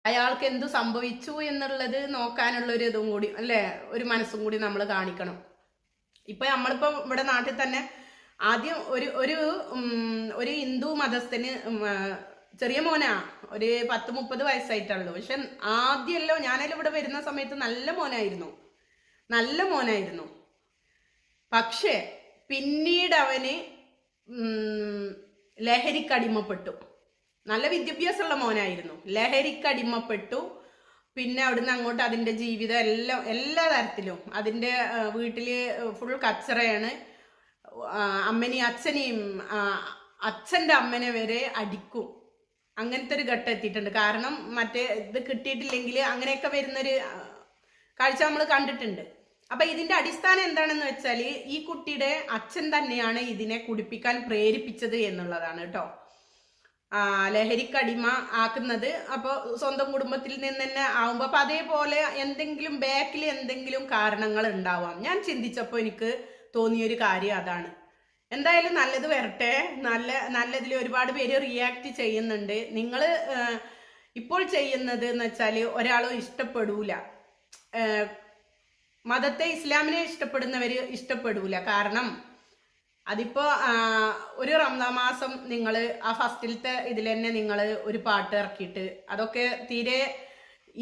അയാൾക്ക് എന്തു സംഭവിച്ചു എന്നുള്ളത് നോക്കാനുള്ള ഒരു ഇതും കൂടി അല്ലേ, ഒരു മനസ്സും കൂടി നമ്മൾ കാണിക്കണം. ഇപ്പൊ നമ്മളിപ്പോ ഇവിടെ നാട്ടിൽ തന്നെ ആദ്യം ഒരു ഹിന്ദു മതസ്ഥന് ചെറിയ മോനാ, ഒരു 10-30 വയസ്സായിട്ടുള്ളൂ. പക്ഷെ ആദ്യമല്ലോ ഞാനെല്ലാം ഇവിടെ വരുന്ന സമയത്ത് നല്ല മോനായിരുന്നു. പക്ഷേ പിന്നീട് അവന് ലഹരിക്കടിമപ്പെട്ടു. നല്ല വിദ്യാഭ്യാസമുള്ള മോനായിരുന്നു, ലഹരിക്കടിമപ്പെട്ടു. പിന്നെ അവിടുന്ന് അങ്ങോട്ട് അതിൻ്റെ ജീവിതം എല്ലാ തരത്തിലും അതിൻ്റെ വീട്ടില് ഫുൾ കച്ചറയാണ്. അച്ഛനെയും അച്ഛൻ്റെ അമ്മനെ വരെ അടിക്കും. അങ്ങനത്തെ ഒരു ഘട്ടം എത്തിയിട്ടുണ്ട്. കാരണം മറ്റേ ഇത് കിട്ടിയിട്ടില്ലെങ്കിൽ അങ്ങനെയൊക്കെ വരുന്നൊരു കാഴ്ച നമ്മൾ കണ്ടിട്ടുണ്ട്. അപ്പൊ ഇതിന്റെ അടിസ്ഥാനം എന്താണെന്ന് വെച്ചാൽ ഈ കുട്ടിയുടെ അച്ഛൻ തന്നെയാണ് ഇതിനെ കുടിപ്പിക്കാൻ പ്രേരിപ്പിച്ചത് എന്നുള്ളതാണ് കേട്ടോ. ലഹരിക്കടിമ ആക്കുന്നത് അപ്പോൾ സ്വന്തം കുടുംബത്തിൽ നിന്ന് തന്നെ ആവുമ്പോൾ അപ്പൊ അതേപോലെ എന്തെങ്കിലും ബാക്കിൽ എന്തെങ്കിലും കാരണങ്ങൾ ഉണ്ടാവാം. ഞാൻ ചിന്തിച്ചപ്പോൾ എനിക്ക് തോന്നിയൊരു കാര്യം അതാണ്. എന്തായാലും നല്ലത് വരട്ടെ. നല്ലതിൽ ഒരുപാട് പേര് റിയാക്ട് ചെയ്യുന്നുണ്ട്. നിങ്ങൾ ഇപ്പോൾ ചെയ്യുന്നത് എന്ന് വെച്ചാൽ ഒരാളും ഇഷ്ടപ്പെടൂല, മതത്തെ ഇസ്ലാമിനെ ഇഷ്ടപ്പെടുന്നവര് ഇഷ്ടപ്പെടൂല. കാരണം അതിപ്പോ ഒരു റംസാൻ മാസം നിങ്ങൾ ആ ഫസ്റ്റിലത്തെ ഇതിൽ തന്നെ നിങ്ങൾ ഒരു പാട്ട് ഇറക്കിയിട്ട് അതൊക്കെ തീരെ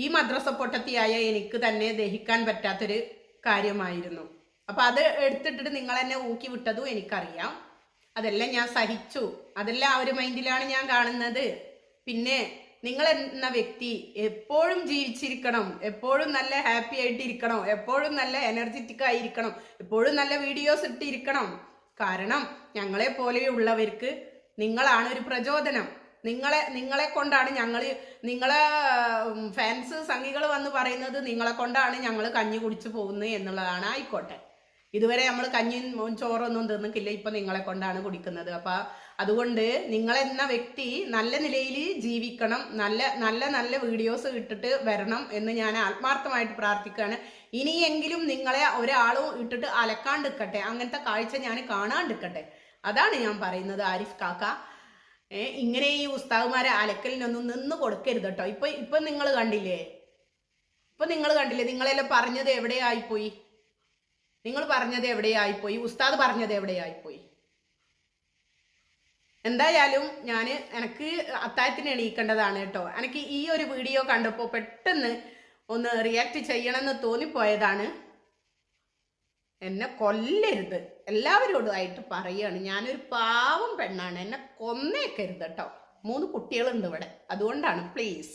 ഈ മദ്രസ പൊട്ടത്തിയായ എനിക്ക് തന്നെ ദഹിക്കാൻ പറ്റാത്തൊരു കാര്യമായിരുന്നു. അപ്പൊ അത് എടുത്തിട്ടിട്ട് നിങ്ങൾ എന്നെ ഊക്കി വിട്ടതും എനിക്കറിയാം. അതെല്ലാം ഞാൻ സഹിച്ചു. അതെല്ലാം ആ ഒരു മൈൻഡിലാണ് ഞാൻ കാണുന്നത്. പിന്നെ നിങ്ങൾ എന്ന വ്യക്തി എപ്പോഴും ജീവിച്ചിരിക്കണം, എപ്പോഴും നല്ല ഹാപ്പി ആയിട്ടിരിക്കണം, എപ്പോഴും നല്ല എനർജറ്റിക് ആയിരിക്കണം, എപ്പോഴും നല്ല വീഡിയോസ് ഇട്ടിരിക്കണം. കാരണം ഞങ്ങളെ പോലെയുള്ളവർക്ക് നിങ്ങളാണ് ഒരു പ്രചോദനം. നിങ്ങളെ കൊണ്ടാണ് നിങ്ങളെ ഫാൻസ് സംഘികൾ വന്ന് പറയുന്നത് നിങ്ങളെ കൊണ്ടാണ് ഞങ്ങൾ കഞ്ഞി കുടിച്ചു പോകുന്നത് എന്നുള്ളതാണ്. ആയിക്കോട്ടെ, ഇതുവരെ നമ്മൾ കഞ്ഞിയും ചോറൊന്നും തിന്നിക്കില്ല, ഇപ്പൊ നിങ്ങളെ കൊണ്ടാണ് കുടിക്കുന്നത്. അപ്പൊ അതുകൊണ്ട് നിങ്ങളെന്ന വ്യക്തി നല്ല നിലയിൽ ജീവിക്കണം, നല്ല വീഡിയോസ് ഇട്ടിട്ട് വരണം എന്ന് ഞാൻ ആത്മാർത്ഥമായിട്ട് പ്രാർത്ഥിക്കുകയാണ്. ഇനിയെങ്കിലും നിങ്ങളെ ഒരാളും ഇട്ടിട്ട് അലക്കാണ്ടിരിക്കട്ടെ, അങ്ങനത്തെ കാഴ്ച ഞാൻ കാണാണ്ടിരിക്കട്ടെ. അതാണ് ഞാൻ പറയുന്നത്. ആരിഫ് കാക്ക, ഇങ്ങനെ ഈ ഉസ്താവുമാരെ അലക്കലിനൊന്നും നിന്ന് കൊടുക്കരുത് കേട്ടോ. ഇപ്പൊ നിങ്ങൾ കണ്ടില്ലേ, നിങ്ങളെല്ലാം പറഞ്ഞത് എവിടെയായിപ്പോയി? നിങ്ങൾ പറഞ്ഞത് എവിടെയായിപ്പോയി? ഉസ്താദ് പറഞ്ഞത് എവിടെയായിപ്പോയി? എന്തായാലും എനിക്ക് അത്താഴത്തിന് എണീക്കേണ്ടതാണ് കേട്ടോ. എനിക്ക് ഈ ഒരു വീഡിയോ കണ്ടപ്പോൾ പെട്ടെന്ന് ഒന്ന് റിയാക്ട് ചെയ്യണമെന്ന് തോന്നിപ്പോയതാണ്. എന്നെ കൊല്ലരുത്, എല്ലാവരോടും ആയിട്ട് പറയുകയാണ്. ഞാനൊരു പാവം പെണ്ണാണ്, എന്നെ കൊന്നേക്കരുത് കേട്ടോ. 3 കുട്ടികളുണ്ട് ഇവിടെ, അതുകൊണ്ടാണ്. പ്ലീസ്.